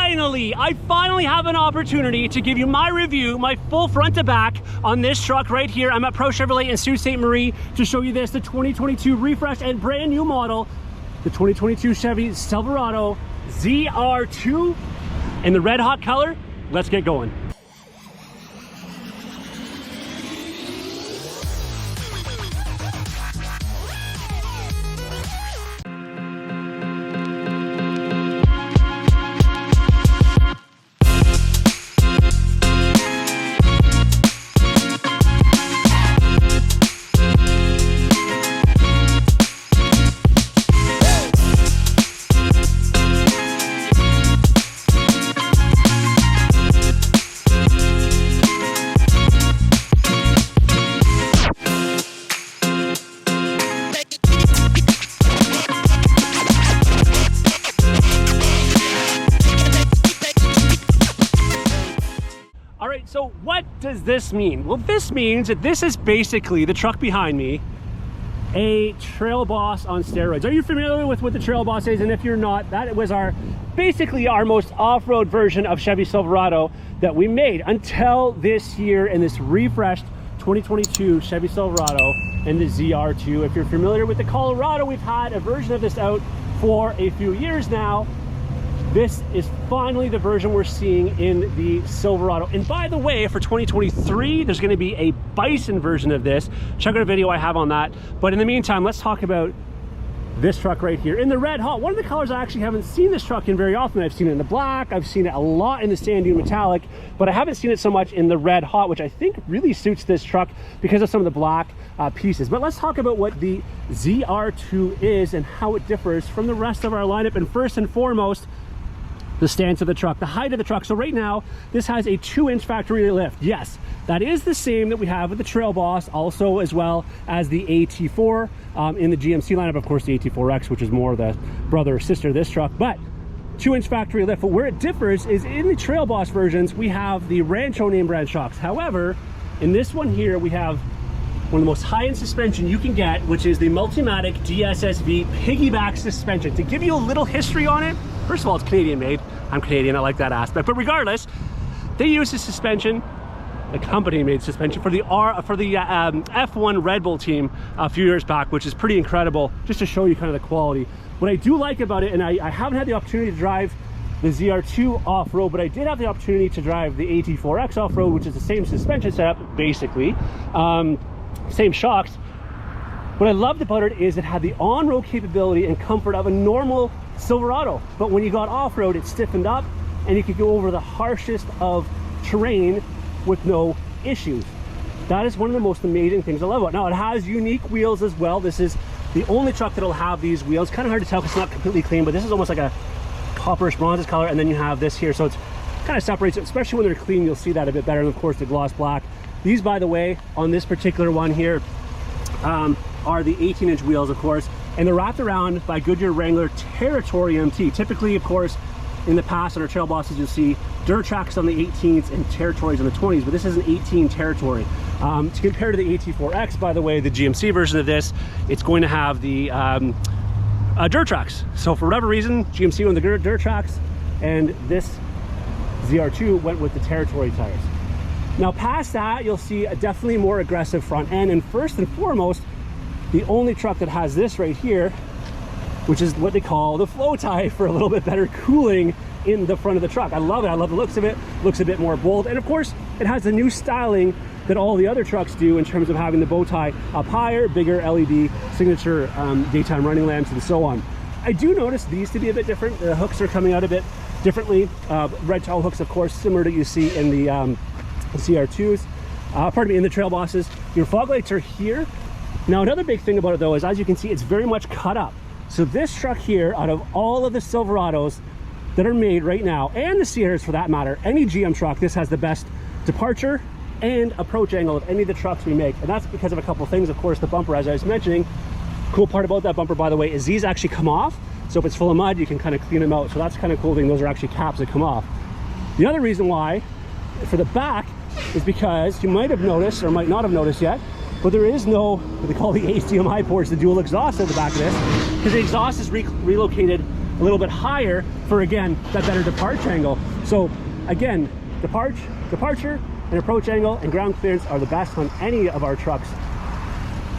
I finally have an opportunity to give you my review, my full front to back on this truck right here. I'm at Pro Chevrolet in Sault Ste. Marie to show you this, the 2022 refreshed and brand new model, the 2022 Chevy Silverado ZR2 in the red hot color. Let's get going. So what does this mean? Well, this means that this is basically the truck behind me, a Trail Boss on steroids. Are you familiar with what the Trail Boss is? And if you're not, that was basically our most off-road version of Chevy Silverado that we made until this year in this refreshed 2022 Chevy Silverado and the ZR2. If you're familiar with the Colorado, we've had a version of this out for a few years now. This is finally the version we're seeing in the Silverado. And by the way, for 2023, there's going to be a Bison version of this. Check out a video I have on that. But in the meantime, let's talk about this truck right here in the red hot. One of the colors I actually haven't seen this truck in very often. I've seen it in the black. I've seen it a lot in the sand dune metallic, but I haven't seen it so much in the red hot, which I think really suits this truck because of some of the black pieces. But let's talk about what the ZR2 is and how it differs from the rest of our lineup. And first and foremost, the stance of the truck, the height of the truck. So right now, this has a 2-inch factory lift. Yes, that is the same that we have with the Trail Boss, also as well as the AT4 in the GMC lineup. Of course, the AT4X, which is more the brother or sister of this truck, but 2-inch factory lift. But where it differs is in the Trail Boss versions, we have the Rancho name brand shocks. However, in this one here, we have one of the most high-end suspension you can get, which is the Multimatic Gssb Piggyback suspension. To give you a little history on it, first of all, it's Canadian made. I'm Canadian, I like that aspect. But regardless, they use this suspension, the company made suspension for the F1 Red Bull team a few years back, which is pretty incredible, just to show you kind of the quality. What I do like about it, and I haven't had the opportunity to drive the ZR2 off-road, but I did have the opportunity to drive the AT4X off-road, which is the same suspension setup, basically, same shocks. What I loved about it is it had the on-road capability and comfort of a normal Silverado, but when you got off-road, it stiffened up and you could go over the harshest of terrain with no issues. That is one of the most amazing things I love about it. Now, it has unique wheels as well. This is the only truck that'll have these wheels. Kind of hard to tell because it's not completely clean, but this is almost like a copperish bronze color, and then you have this here, so it's kind of separates it, especially when they're clean. You'll see that a bit better. And of course, the gloss black. These, by the way, on this particular one here, are the 18-inch wheels, of course, and they're wrapped around by Goodyear Wrangler Territory MT. Typically, of course, in the past on our Trail Bosses, you'll see dirt tracks on the 18s and Territories on the 20s, but this is an 18 Territory. To compare to the AT4X, by the way, the GMC version of this, it's going to have the dirt tracks. So for whatever reason, GMC went with the dirt tracks, and this ZR2 went with the Territory tires. Now, past that, you'll see a definitely more aggressive front end, and first and foremost, the only truck that has this right here, which is what they call the flow tie for a little bit better cooling in the front of the truck. I love it. I love the looks of it. Looks a bit more bold. And of course, it has the new styling that all the other trucks do in terms of having the bow tie up higher, bigger LED signature daytime running lamps, and so on. I do notice these to be a bit different. The hooks are coming out a bit differently. Red tail hooks, of course, similar to you see in the CR2s. Pardon me, in the Trail Bosses. Your fog lights are here. Now, another big thing about it, though, is as you can see, it's very much cut up. So this truck here, out of all of the Silverados that are made right now, and the Sierras for that matter, any GM truck, this has the best departure and approach angle of any of the trucks we make. And that's because of a couple things. Of course, the bumper, as I was mentioning, cool part about that bumper, by the way, is these actually come off. So if it's full of mud, you can kind of clean them out. So that's kind of cool thing. Those are actually caps that come off. The other reason why for the back is because you might have noticed, or might not have noticed yet, but there is no, what they call the HDMI ports, the dual exhaust at the back of this, because the exhaust is relocated a little bit higher for, again, that better departure angle. So again, departure and approach angle and ground clearance are the best on any of our trucks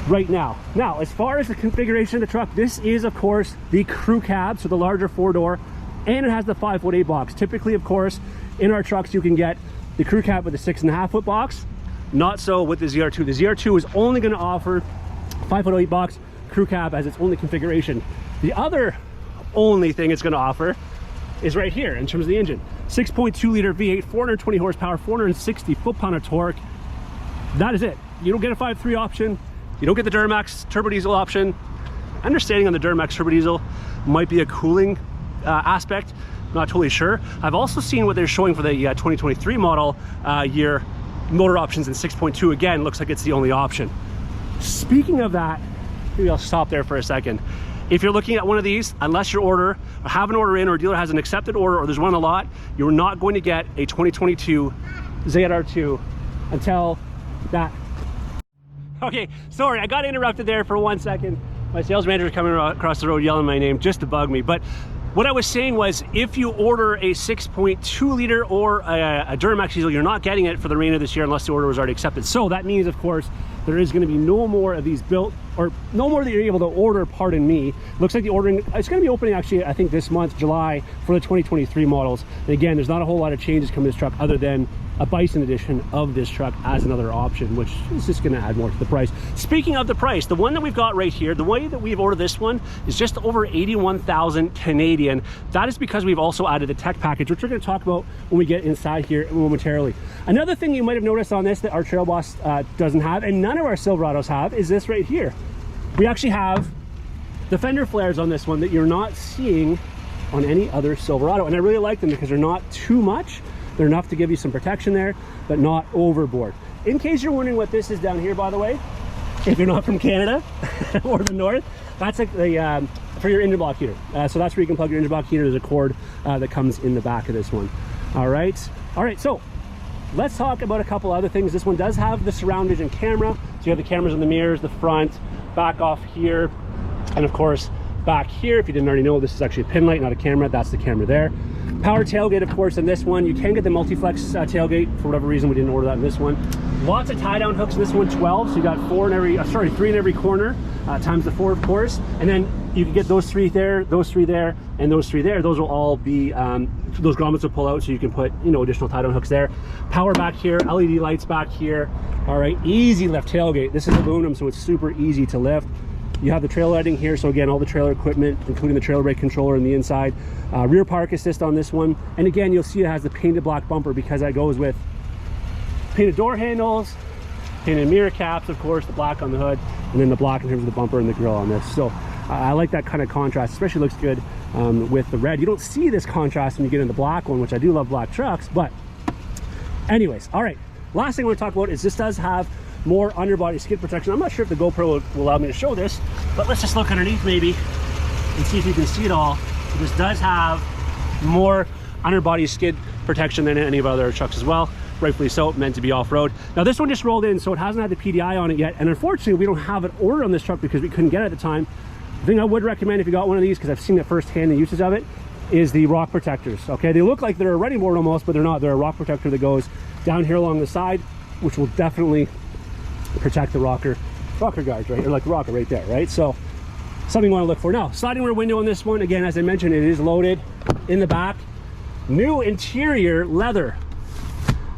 right now. Now, as far as the configuration of the truck, this is of course the crew cab, so the larger 4-door, and it has the 5'8" box. Typically, of course, in our trucks you can get the crew cab with a 6.5 foot box. Not so with the ZR2. The ZR2 is only going to offer 5'8" box crew cab as its only configuration. The other only thing it's going to offer is right here in terms of the engine. 6.2 liter V8, 420 horsepower, 460 foot-pound of torque. That is it. You don't get a 5.3 option. You don't get the Duramax turbo diesel option. Understanding on the Duramax turbo diesel might be a cooling aspect. Not totally sure. I've also seen what they're showing for the 2023 model year motor options in 6.2. Again, looks like it's the only option. Speaking of that, maybe I'll stop there for a second. If you're looking at one of these, unless your order or have an order in or a dealer has an accepted order or there's one on the lot, you're not going to get a 2022 ZR2 until that. Okay, sorry, I got interrupted there for 1 second. My sales manager coming across the road yelling my name just to bug me. But what I was saying was, if you order a 6.2 liter or a Duramax diesel, you're not getting it for the remainder of this year unless the order was already accepted. So that means, of course, there is going to be no more of these built, or no more that you're able to order, pardon me. Looks like the ordering, it's going to be opening actually, I think this month, July, for the 2023 models. And again, there's not a whole lot of changes coming to this truck other than a Bison edition of this truck as another option, which is just going to add more to the price. Speaking of the price, the one that we've got right here, the way that we've ordered this one is just over 81,000 Canadian. That is because we've also added the tech package, which we're going to talk about when we get inside here momentarily. Another thing you might have noticed on this that our Trail Boss doesn't have, and none of our Silverados have, is this right here. We actually have the fender flares on this one that you're not seeing on any other Silverado, and I really like them because they're not too much. They're enough to give you some protection there, but not overboard. In case you're wondering what this is down here, by the way, if you're not from Canada or the north, that's like the for your engine block heater. So that's where you can plug your engine block heater. There's a cord that comes in the back of this one. All right, so let's talk about a couple other things. This one does have the surround vision camera. So you have the cameras on the mirrors, the front, back off here, and of course back here. If you didn't already know, this is actually a pin light, not a camera. That's the camera there. Power tailgate, of course, in this one. You can get the multi-flex tailgate. For whatever reason, we didn't order that in this one. Lots of tie-down hooks in this one, 12. So you got 3 in every corner, times the 4, of course. And then you can get those 3 there, those 3 there, and those 3 there. Those will all be, those grommets will pull out, so you can put, you know, additional tie-down hooks there. Power back here, LED lights back here. All right, easy lift tailgate. This is aluminum, so it's super easy to lift. You have the trail lighting here, so again, all the trailer equipment, including the trailer brake controller on the inside. Rear park assist on this one. And again, you'll see it has the painted black bumper because that goes with painted door handles, painted mirror caps, of course, the black on the hood, and then the black in terms of the bumper and the grille on this. So I like that kind of contrast, especially looks good with the red. You don't see this contrast when you get in the black one, which I do love black trucks, but anyways, all right. Last thing I want to talk about is this does have more underbody skid protection. I'm not sure if the GoPro will allow me to show this, but let's just look underneath maybe and see if you can see it all. This does have more underbody skid protection than any of our other trucks as well. Rightfully so, meant to be off-road. Now this one just rolled in, so it hasn't had the PDI on it yet, and unfortunately we don't have it ordered on this truck because we couldn't get it at the time. The thing I would recommend if you got one of these, because I've seen it firsthand, the usage of it, is the rock protectors. Okay, they look like they're a running board almost, but they're not. They're a rock protector that goes down here along the side, which will definitely protect the rocker guards, right? Or like the rocker right there, right? So something you want to look for. Now, sliding rear window on this one, again, as I mentioned, it is loaded in the back. New interior leather.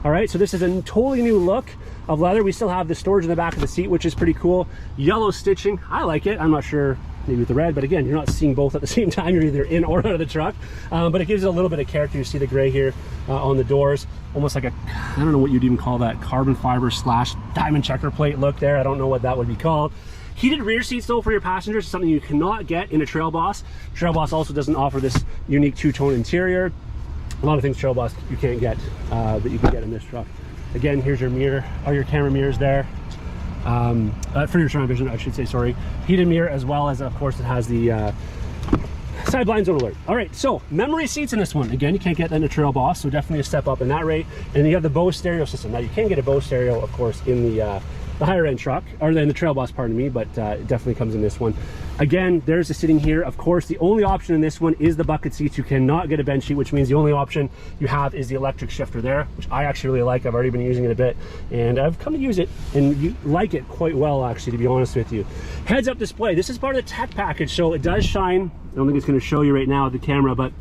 All right, so this is a totally new look of leather. We still have the storage in the back of the seat, which is pretty cool. Yellow stitching, I like it. I'm not sure maybe with the red, but again, you're not seeing both at the same time. You're either in or out of the truck, but it gives it a little bit of character. You see the gray here on the doors, almost like a, I don't know what you'd even call that, carbon fiber / diamond checker plate look there. I don't know what that would be called. Heated rear seats though for your passengers is something you cannot get in a Trail Boss. Trail Boss also doesn't offer this unique 2-tone interior. A lot of things Trail Boss you can't get that you can get in this truck. Again, here's your mirror, all your camera mirrors there. For your surround vision, I should say, sorry. Heated mirror, as well as, of course, it has the side blind zone alert. All right, so memory seats in this one. Again, you can't get that in a Trail Boss, so definitely a step up in that rate. And you have the Bose Stereo system. Now, you can get a Bose Stereo, of course, in the the higher end truck, or then the Trail Boss, pardon me, but it definitely comes in this one. Again, there's the sitting here. Of course, the only option in this one is the bucket seats. You cannot get a bench seat, which means the only option you have is the electric shifter there, which I actually really like. I've already been using it a bit, and I've come to use it and you like it quite well, actually, to be honest with you. Heads up display. This is part of the tech package, so it does shine. I don't think it's going to show you right now with the camera, but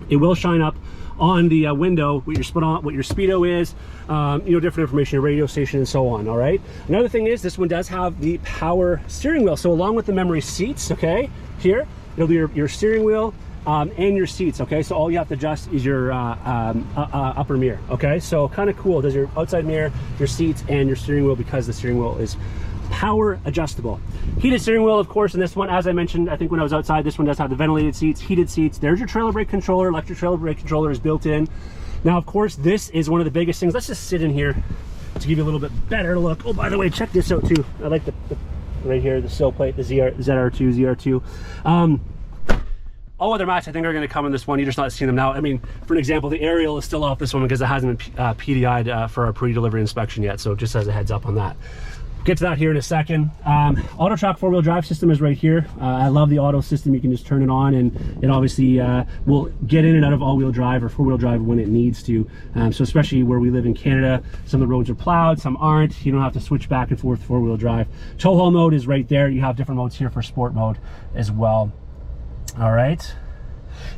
it will shine up on the window what your speedo is, you know, different information, your radio station, and so on. All right, another thing is this one does have the power steering wheel, so along with the memory seats, okay, here it'll be your steering wheel and your seats. Okay, so all you have to adjust is your upper mirror. Okay, so kind of cool. Does your outside mirror, your seats, and your steering wheel, because the steering wheel is power adjustable. Heated steering wheel, of course, in this one, as I mentioned, I think when I was outside, this one does have the ventilated seats, heated seats. There's your trailer brake controller. Electric trailer brake controller is built in. Now, of course, this is one of the biggest things. Let's just sit in here to give you a little bit better look. Oh, by the way, check this out too. I like the right here, the sill plate, the ZR2. All other mats I think are going to come in this one. You're just not seeing them now. I mean, for an example, the aerial is still off this one because it hasn't been PDI'd for our pre-delivery inspection yet. So just as a heads up on that. Get to that here in a second. Auto Shock 4-wheel drive system is right here. I love the auto system. You can just turn it on, and it obviously will get in and out of all-wheel drive or 4-wheel drive when it needs to. So especially where we live in Canada, some of the roads are plowed, some aren't. You don't have to switch back and forth 4-wheel drive. Tow haul mode is right there. You have different modes here for sport mode as well. All right.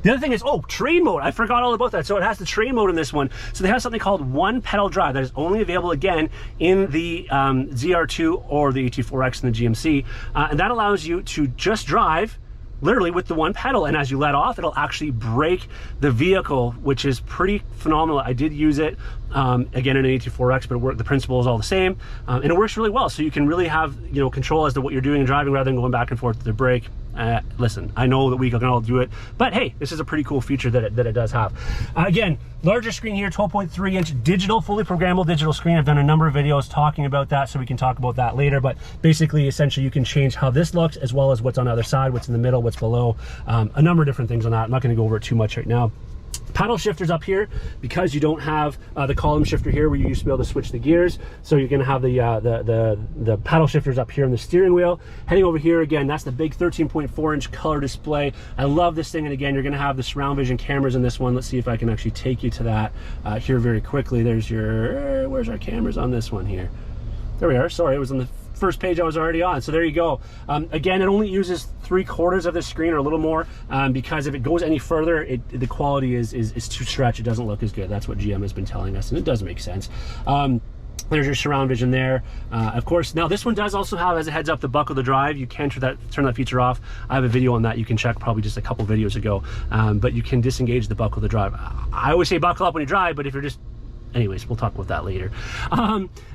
The other thing is, oh, train mode. I forgot all about that. So it has the train mode in this one. So they have something called one pedal drive that is only available, again, in the ZR2 or the AT4X and the GMC. And that allows you to just drive literally with the one pedal, and as you let off, it'll actually brake the vehicle, which is pretty phenomenal. I did use it again in an AT4X, but the principle is all the same, and it works really well. So you can really have, you know, control as to what you're doing and driving rather than going back and forth to the brake. Listen, I know that we can all do it, but hey, this is a pretty cool feature that it does have. Again, larger screen here, 12.3-inch digital, fully programmable digital screen. I've done a number of videos talking about that, so we can talk about that later. But basically, essentially, you can change how this looks as well as what's on the other side, what's in the middle, what's below, a number of different things on that. I'm not going to go over it too much right now. Paddle shifters up here because you don't have the column shifter here where you used to be able to switch the gears. So you're going to have the paddle shifters up here on the steering wheel. Heading over here, again, that's the big 13.4-inch color display. I love this thing. And again, you're going to have the surround vision cameras in this one. Let's see if I can actually take you to that here very quickly. There's your, where's our cameras on this one here? There we are. Sorry, it was on the first page I was already on. So there you go. Again, it only uses 3/4 of the screen or a little more because if it goes any further, the quality is too stretched. It doesn't look as good. That's what GM has been telling us, and it does make sense. There's your surround vision there. Of course, now this one does also have, as a heads up, the buckle to drive. You can turn that feature off. I have a video on that you can check probably just a couple videos ago, but you can disengage the buckle to drive. I always say buckle up when you drive, but if you're just anyways, we'll talk about that later.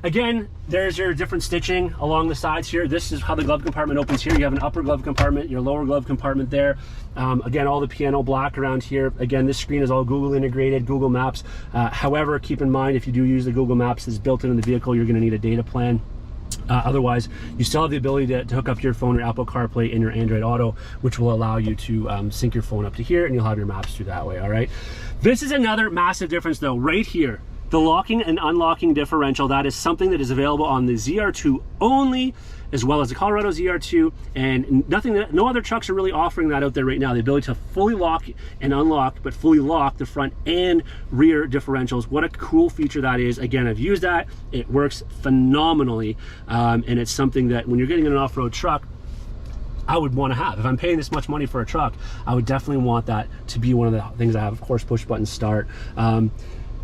Again, there's your different stitching along the sides here. This is how the glove compartment opens here. You have an upper glove compartment, your lower glove compartment there. Again, all the piano black around here. Again, this screen is all Google integrated, Google Maps. However, keep in mind, if you do use the Google Maps that's built in the vehicle, you're gonna need a data plan. Otherwise, you still have the ability to hook up your phone, your Apple CarPlay, and your Android Auto, which will allow you to sync your phone up to here, and you'll have your maps through that way, all right? This is another massive difference, though, right here. The locking and unlocking differential, that is something that is available on the ZR2 only, as well as the Colorado ZR2, and no other trucks are really offering that out there right now. The ability to fully lock and unlock, but fully lock the front and rear differentials. What a cool feature that is. Again, I've used that. It works phenomenally, and it's something that when you're getting in an off-road truck, I would want to have. If I'm paying this much money for a truck, I would definitely want that to be one of the things I have. Of course, push button start.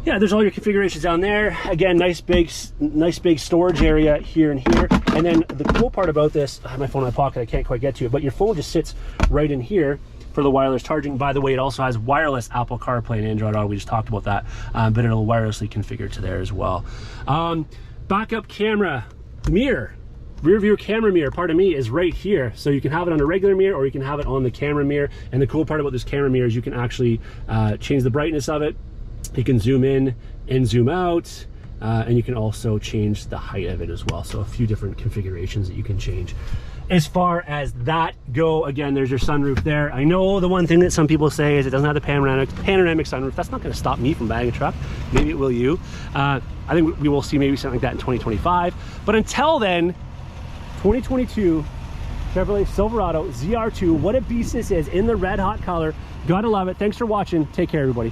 Yeah, there's all your configurations down there. Again, nice big storage area here and here. And then the cool part about this, I have my phone in my pocket, I can't quite get to it, but your phone just sits right in here for the wireless charging. By the way, it also has wireless Apple CarPlay and Android Auto. We just talked about that, but it'll wirelessly configure to there as well. Backup camera, mirror. Rear view camera mirror, pardon me, is right here. So you can have it on a regular mirror or you can have it on the camera mirror. And the cool part about this camera mirror is you can actually change the brightness of it. You can zoom in and zoom out, and you can also change the height of it as well. So a few different configurations that you can change. as far as that go. Again, there's your sunroof there. I know the one thing that some people say is it doesn't have the panoramic sunroof. That's not going to stop me from buying a truck. Maybe it will you. I think we will see maybe something like that in 2025. But until then, 2022 Chevrolet Silverado ZR2. What a beast this is in the red hot color. Gotta love it. Thanks for watching. Take care, everybody.